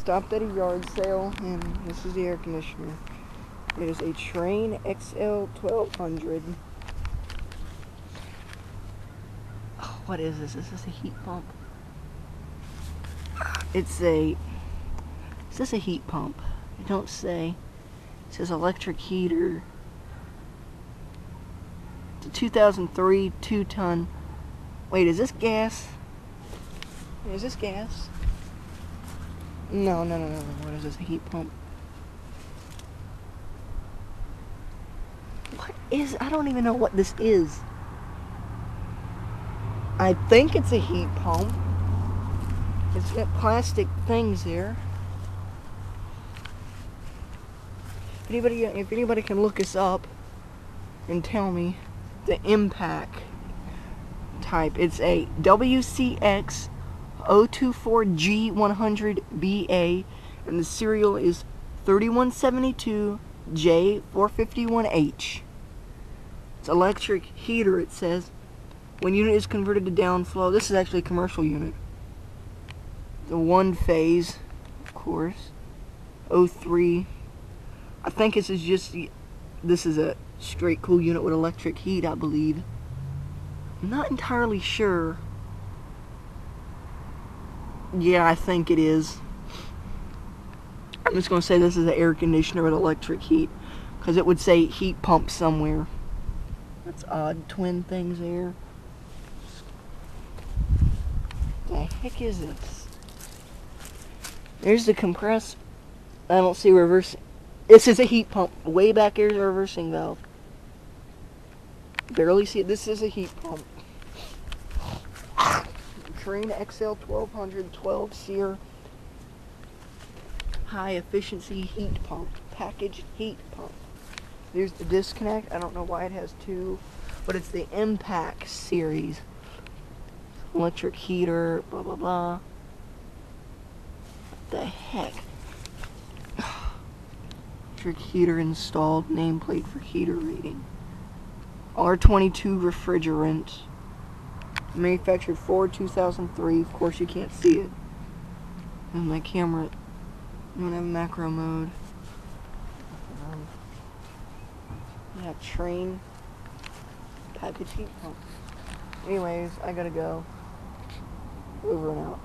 stopped at a yard sale, and this is the air conditioner. It is a Trane XL1200. Oh, what is this? Is this a heat pump? Is this a heat pump? It don't say. It says electric heater. It's a 2003 2-ton. Wait, is this gas? Is this gas? No. What is this? A heat pump? What is? I don't even know what this is. I think it's a heat pump. It's got plastic things there. If anybody can look us up and tell me the impact type, it's a WCX 024G100BA, and the serial is 3172J451H. It's electric heater, it says. When unit is converted to downflow, this is actually a commercial unit. The one phase, of course. 03. I think this is a straight cool unit with electric heat, I believe. I'm not entirely sure. Yeah, I think it is. I'm just going to say this is an air conditioner with electric heat, because it would say heat pump somewhere. That's odd. Twin things there. What the heck is this? There's the compress. I don't see reverse. This is a heat pump. Way back here's a reversing valve. Barely see it. This is a heat pump. Trane XL1200 12-seer high efficiency heat pump. Packaged heat pump. There's the disconnect. I don't know why it has two, but it's the Impact series. Electric heater, blah blah blah. What the heck? Electric heater installed. Nameplate for heater rating. R22 refrigerant. Manufactured for 2003. Of course, you can't see it. And my camera, I don't have macro mode. Yeah, Trane package heat pump. Anyways, I gotta go. Over and out.